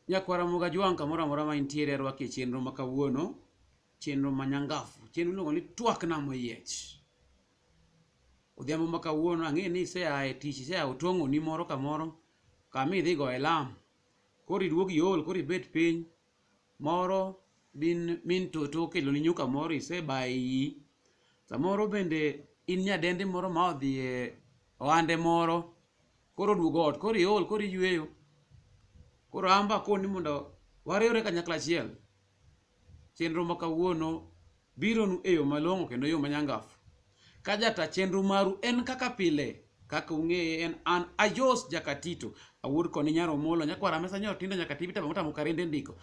Nyakwara Muga Jwang' kamoro amora ma intiere rwaki chenro ma kawuono, chenro ma nyangafu, chenro miluongo ni twakna moyiech. Odhiambo ma kawuono ang'e ni isea e tich, isea otong'o ni moro kamoro, kami idhi go e lam. Koro iduogi iol, koro ibet piny, moro min toto kelo ni nyuka moro isebaye iyi. Samoro bende in nyadendi moro ma odhi e ohande moro, koro duogo ot, koro iol, koro iyweyo. Koro amba koni mondo wariwre kanyakla achiel. Chenro ma kawuono bironu e yo malong'o kendo yo manyangafu. Ka jata chenro maru en kaka pile, kaka ung'eye en an Ajos Jakatito, awuod koni Nyaro Molo, Nyakwara Mesa nyo tindo nyaka tibita motamo karende ndiko.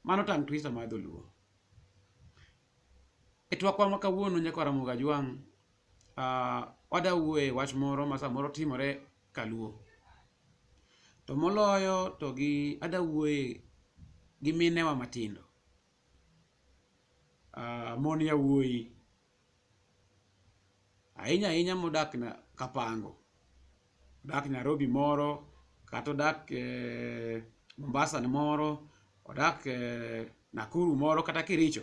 Mano tang' twisa ma dholuo. E twakwa ma kawuono Nyakwara Muga Jwang', wadawuoye wach moro ma samoro timore kaluo. To moloyo to gi adawuoye gi minewa matindo. Mon yawuoyi. Ahinya modak na Kapango. Odak Nairobi moro, kata odak Mombasa ni moro, odak Nakuru moro, kata Kericho.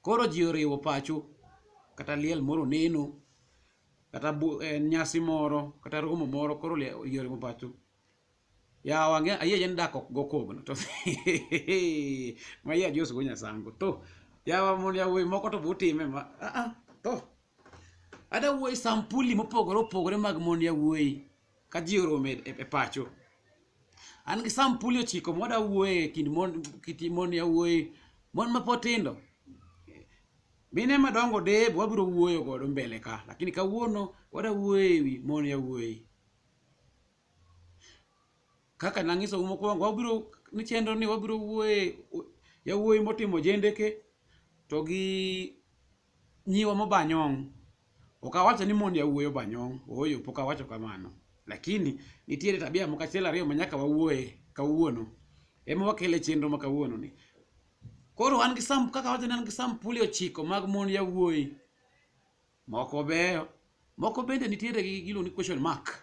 Koro ji oriwo pacho, kata liel moro neno, kata nyasi moro, kata romo moro, koro oriwo pacho. Ya wange aye yen dak ok go kogno to ma ya Dios go nyasango to ya wa mon ya wuoyi moko to butime ma to ada wuoyi sampuli mopogore mag mon ya wuoyi ka ji orome e pacho. An gi sampuli ochiko moda wuoye kind mon ya wuoyi, mon mapotindo. Mine madongo deb wabiro wuoyo godo mbele ka, lakini kawuono wada wuoye wi mon ya wuoyi. Kaka nangiso mokwongo wabiro ni chenro ni wabiro wuoye yawuoyi motimo jendeke to gi nyiwa mobanyong'. Ok awacho ni mon yawuoyi obanyong', ooyo pok awacho kamano. Lakini nitiere tabia moko achiel ariyo ma nyaka wawuoye kawuono. Ema wakele chenro ma kawuono ni. Koro an gi kaka awacho ni an gi sampuli ochiko mag mon yawuoyi. Moko beyo, moko bende nitiere gi gilo ni question mark.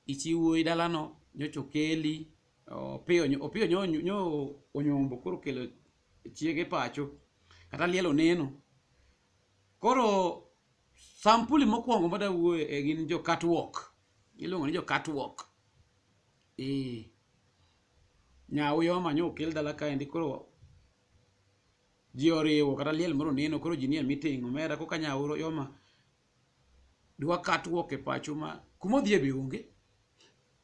Ichi wuoyi dalano nyocha okeli, opiyo nyo onyombo koro kelo chiege pacho, kata lielo neno. Koro sampuli mokwongo mada wuoye gin jo catwalk. Iluongo ni jo catwalk. Nyawo Yoma nyo okel dala kaendi, koro ji oriwo kata liel moro neno, koro ji nie meeting omera koka Nyawo Yoma dwa catwalk e pacho ma kuma odhi be onge.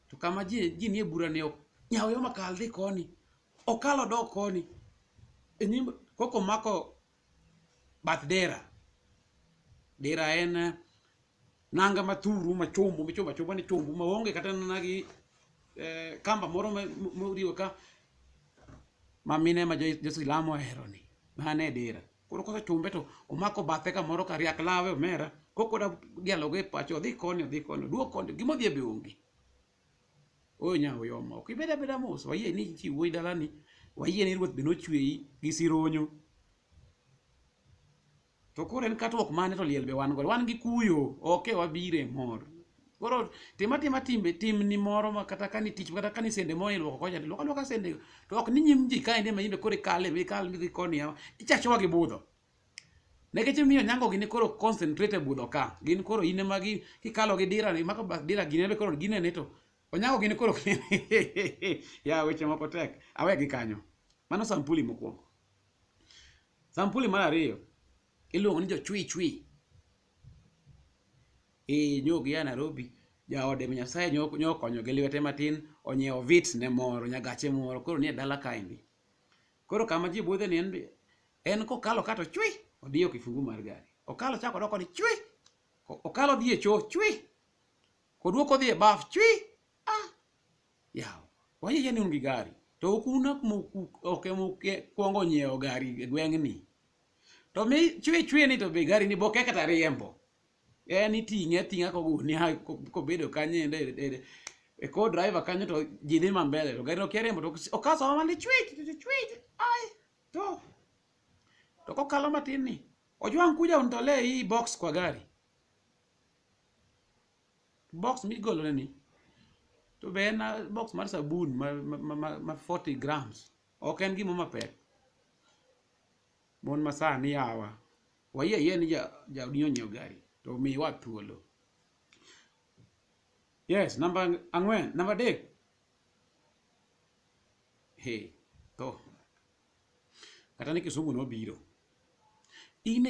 To kama ji nie bura ne Nyawo Yoma kal dhi koni, okalo dok koni. E nyim koko mako bath dera. Dera en nanga mathuru machombo ni chombo maonge kata nagi kamba moro moriwo ka mamine ma jo-Islam ohero ni. Mane dera. Koro kosa chombe to omako bathe ka moro ka riak lawe omera. Koko da dialogo e pacho odhi koni, duok koni, gima odhi be onge. O Nyawo Yoma, ok ibeda beda mos, wayie ni chi wuoyi dalani, wayie ni ruoth be nochweyi gi sironyo. To koro en catwalk mane to liel be wan godo, wan gi kuyo, oke wabire mor. Koro tim ni moro ma kata kani tich kata kani sende mo iloko koja, loka sende, to ok ni nyim ji kaende ma yimbe kore kale, midhi koni yawa, ichachowa gi budho. Nekech miyo nyango gini koro concentrate budho ka, gin koro ine magi kikalo gi dira ni mako bas dira gine be koro gine ne to onyango gini koro ya weche moko tek awe gi kanyo. Mano sampuli mokwongo. Sampuli mar ariyo iluongo ni jo chwi. Nyogi ya Nairobi, jaode Nyasaye nyo konyo gi lwete matin, onyiewo vits ne moro, nyagache moro, koro nie dala kaendi. Koro kama ji budhe ni en kokalo kato chwi, odiyo kifungu mar gari. Okalo chako doko ni chwi. Okalo dhi e cho chwi. Koduoko dhi e baf chwi. Yaw. Wayie ni un gi gari. To okuna oke kuongo nyiewo gari e gweng'ni. To mi chwi ni to be gari ni boke kata riembo. Ni ting'a koguni kobedo kanye e co-driver kanyo to ji dhi mbele. To gari no kia riembo to okaso mali chwi. Ai. To kokalo matin ni Ojwang' kuja untole hii box kwa gari. Box migolo ni to be na box mar sabun ma 40 grams ok en gimo mapek. Mon masani yawa wayie ni ja onyiew gari to miwa thuolo. Yes, number 3. Hey, to kata ni Kisumu no biro in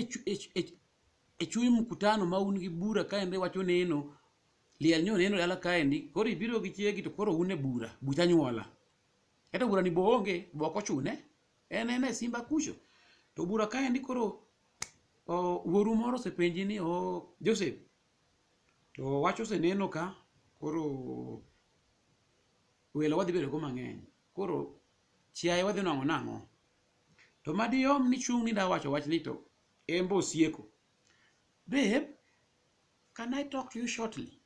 e chuny mkutano ma un gi bura kaende wacho neno liel nyo neno dala kaendi koro ibiro gi chiegi to koro un e bucha nyuola. Eta bura ni boonge boko chune en Simba kucho to bura kaendi koro wuoru moro sepenji ni Joseph to wacho se neno ka koro welo wadhi bedo go mang'eny koro chiaye wadhi nang'o nang'o to madiyom ni chung ni da wacho wach ni to embo sieko. Babe, can I talk to you shortly?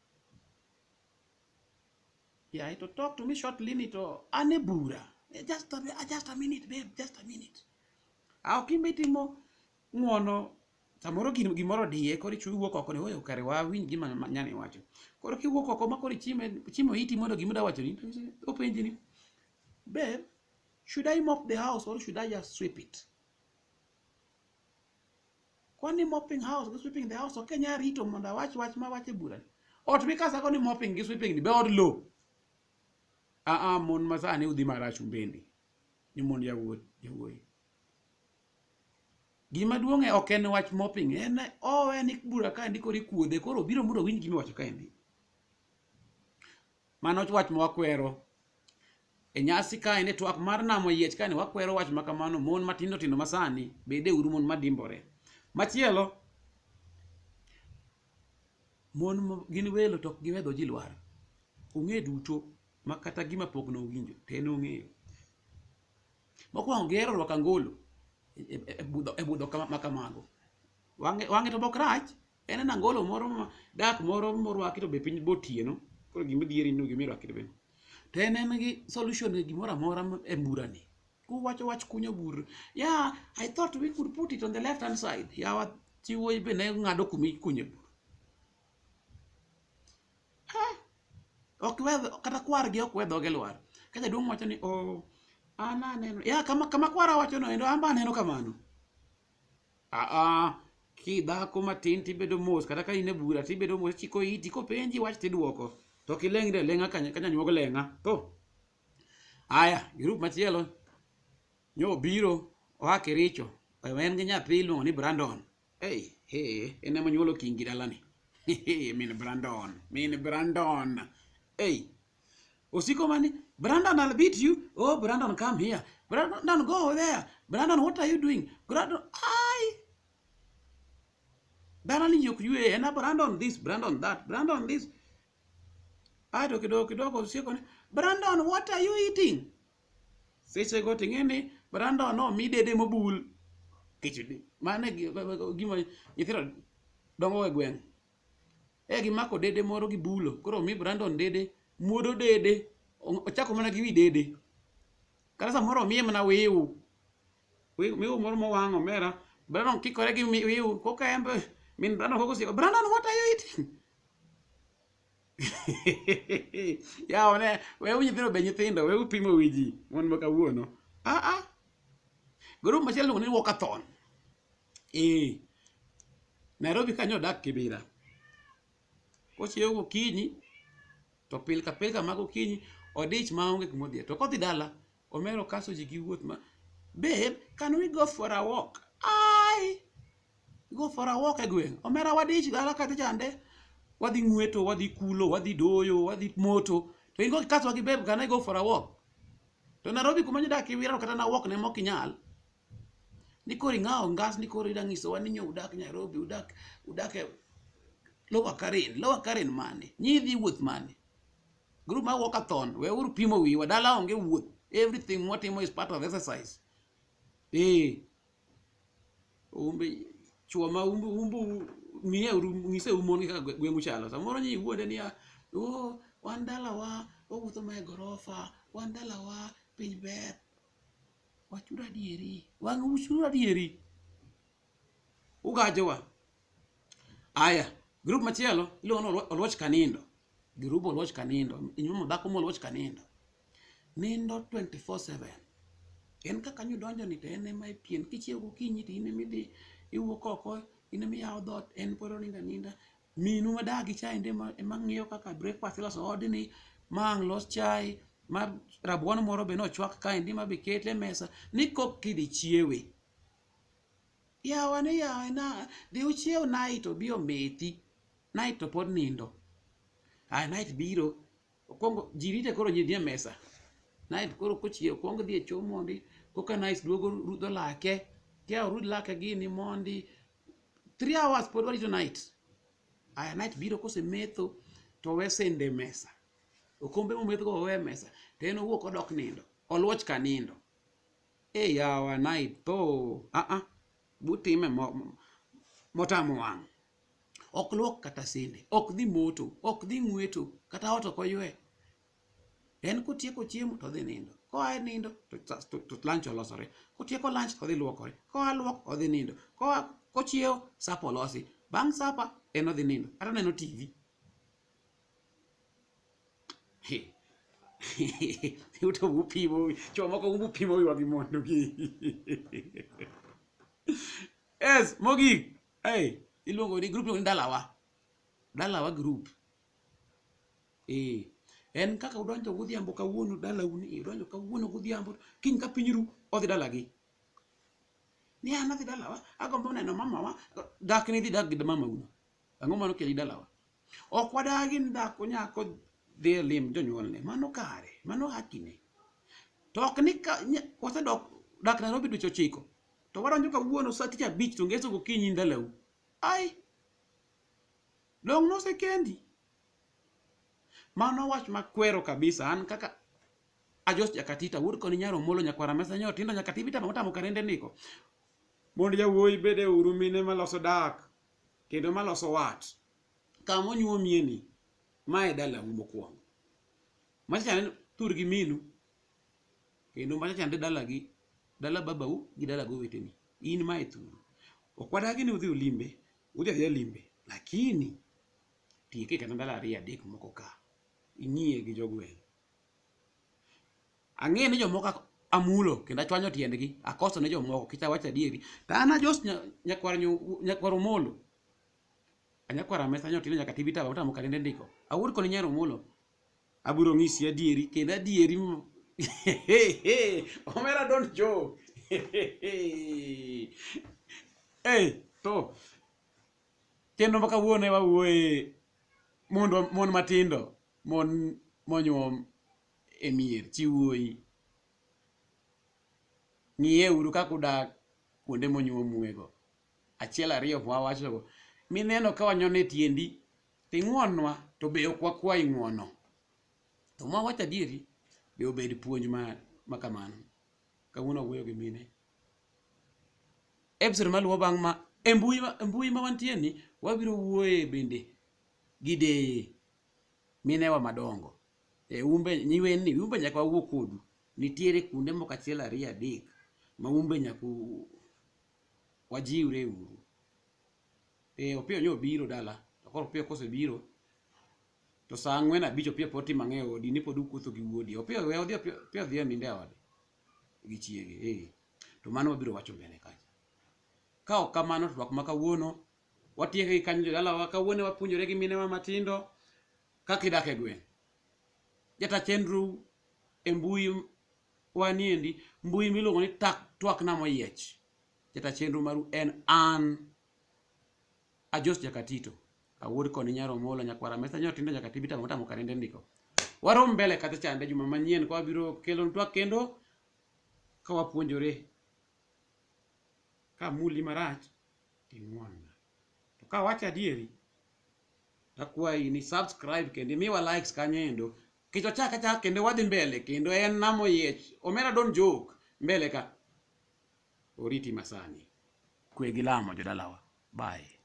Yeah, to talk to me shortly ni to ane bura. Just a minute, babe, just a minute. Kimetimo ng'uono samoro gimoro diye koro chuo oko ne oyo kare wawinj gima nyane wacho. Koro kiwuok oko ma koro chimo iti mondo gima da wacho ni openji ni babe, should I mop the house or should I just sweep it? Kwani mopping house gi sweeping the house ok nya rito mondo wach ma wache bura. Ot mi kasa koni mopping gi sweeping ni be od lo. Mon masani udhi marach mbende. Ni mon yawuoyi. Gima duong' ok en wach mopping en bura ka ndiko ri kuode koro biro mudo winj gima wacho kaendi. Mano wach ma wakwero e nyasi kaendi twak mar namo yiech kaendi wakwero wach makamano mon matindo masani bede uru mon madimbore. Machielo mon gin welo to ok giwedho ji lwar. Ung'e duto makata gima pogno winjo te no ng'eyo. Mokwongo gero rwako angolo e budho makamago. Wang'e to bok rach en angolo moro dak moro morwaki to be piny botieno koro gima dieri no gima irwaki to be to en gi solution e gimoro amora e burani. Kuwacho wach kunyo bur. Yeah, I thought we could put it on the left hand side. Yawa chiwo be ne ng'ado kumi kunyo bur. Ok wedho kata kwar gi ok wedho ge lwar. Ka jaduong' wacho ni ana neno. Ya kama kwara wacho no endo amba neno kamano. Kidhako matin tibedo mos kata ka in e bura tibedo mos chiko iti kopenji wach tiduoko. To kileng're leng'a kanya nyuog leng'a. To aya group machielo nyo biro oa Kericho en gi nyathi iluongo ni Brandon. En ema nyuolo kingi dalani. Min Brandon. Osiko mani Brandon, I'll beat you. Oh, Brandon, come here. Brandon, go there. Brandon, what are you doing? Brandon, Darling, you and Brandon this, Brandon that, Brandon this. Brandon, what are you eating? Seche go tingeni Brandon no mi dede mobul. Kichudi. Mane gima yithiro dongo e gweng. Gimako dede moro gi bulo. Koro mi Brandon dede, muodo dede. Ochako mana gi wi dede. Kata samoro miye mana wiu. Wiu moro mowang' omera. Brandon kikore gi wiu. Koka embe. Min Brandon koko siko. Brandon, what are you eating? Yaw ne. Wewe nyithindo be nyithindo. Wewe pimo wiji. Mon maka wuono. Group machielo ni walkathon. Nairobi kanyo dak Kibera. Kochiewo gokinyi to pilka mago kinyi odich maonge kumodhie to kodhi dala omero kaso ji gi wuoth ma babe, can we go for a walk? Go for a walk e gweng. Omera wadich dala kata chande wadhi ng'weto, wadhi kulo, wadhi doyo, wadhi moto to ingo kaso gi babe, can I go for a walk? To Nairobi kuma nyodak Kibera kata na walk ne mok inyal. Nikori ng'ao ngas nikori idangiso wani nyo udak Nairobi udak e Lower Karen mane. Nyidhi wuoth mane. Group ma walkathon. We uru pimo wi wadala onge wuoth. Everything watimo is part of exercise. Umbe chuo ma umbu miye uru ngise umoni ka gwengu chalo. Samoro nyi wuonde ni wandala wa wuotho ma e gorofa. Wandala wa piny ber. Wachura dieri. Uchura dieri. Ugajowa. Aya. Group machielo iluongo Oluoch Kanindo. girubo loch kanindo inyumo dhako moloch kanindo nindo 24/7 en kaka nyudonjo ni tene mai pien kichiew gokinyi to ine midhi iwuok oko ine miyawo dhot en poro ninda minu madagi chai inde mang'iyo kaka breakfast iloso odni mang los chai ma rabuon moro be nochwak ka indi ma be kete mesa ni kok kidhi chiewe yawa na dhi uchiew night to bio methi night to pod nindo night biro kongo jirite koro nyidhi e mesa night koro kochiew kongo dhi e choo mondi koka night duogo rudho lake kia rud lake gini mondi 3 hours pod warito night night biro kose metho to we sende mesa okombe mo metho go we mesa to en owuok odok nindo oluoch kanindo yawa night to butime motamo wang' ok luok kata sende ok dhi moto ok dhi ng'weto kata ot ok oywe en kotieko chiemo to dhi nindo koa nindo to lunch olosore kotieko lunch to dhi luokore koa luok odhi nindo kochiew sapa olosi bang' sapa en odhi nindo kata neno TV uto upimo choma ko upimo wa gimondo gi yes mogi iluongo ni group ni dalawa group en kaka udonjo godhiambo kawuono dala uni udonjo kawuono godhiambo kiny ka piny ru odhi dalagi ni an adhi dalawa agombo neno mamawa dak ni dhi dak gi mama uno ang'o mano keli dalawa ok wadagi ni dhako nyako dhi lim jonyuolne mano kare mano hakine to ok ni wasedok dak Nairobi dweche 9 to wadonjo kawuono saa tich 5 to ngeso gokinyi dalau dong nosekendi mano wach makwero kabisa an kaka ajos jakatita wud koni nyaro molo nyakwara mesa nyo tindo nyakatibita motamo karende niko mondo jawuoyi bede uru mine maloso dak kendo maloso wat kama onyuomieni mae dala mokwongo machane tur gi minu kendo machane dala babau gi dala goweteni in mae tur ok wadagi ni udhi ulimbe udhi limbe lakini tieke kata dala 2-3 moko ka inyie gi jogweng ang'e ni jomoko amulo kendo achwanyo tiendgi akoso ne jomoko kicha wacha dieri tana jos nyakwaro molo anyakwara mesa nyo tino nyaka tibita bauta mokalende ndiko awur koni nyaro molo aburo ng'isi adieri kendo adieri omera don't joke to kendo mpaka wuone wawuoye mon matindo mon monyuom e mier chiwuoyi ng'iye uru kaka udak kuonde monyuomuego 1-2 wawachogo mineno ka wanyone tiendi ting'wonwa to be ok wakwayi ng'wono to mwawacho adieri be obed puonj makamano kawuono wuoyo gi mine episode maluwo bang' ma mbui ma wantie ni wabiro wuoye bende gideye minewa madongo umbe nyiweni umbe nyaka wawuo kodu nitiere kunde moko 1-2-3 ma umbe nyaka wajiwre uru opio nyo biro dala to koro opio kose biro to saa 4:05 opio poti mang'eyo odi ni pod ukuotho gi wuodi opio we odhi opio dhi ninde ode gi chiege to mano wabiro wacho mbele kacha ka ok kamano to twak makawuono watieke gi kanyo dala kawuono wapuonjore gi minewa matindo kaka idak e gweng' jata chenro e mbui waniendi mbui miluongo ni twak na moyiech jata chenro maru en an ajos jakatito awuod koni nyaro molo nyakwara mesa nyo tindo nyaka tibita motamo karende ndiko warom mbele kata chande juma manyien kwa biro kelo twak kendo ka wapuonjore ka muli marach ting'won to ka wacha adieri takwayi ni subscribe kendo miwa likes kanyendo kicho chaka kendo wadhi mbele kendo en namoyiech omera don't joke mbele ka oriti masani kwe gi lamo jodalawa bye.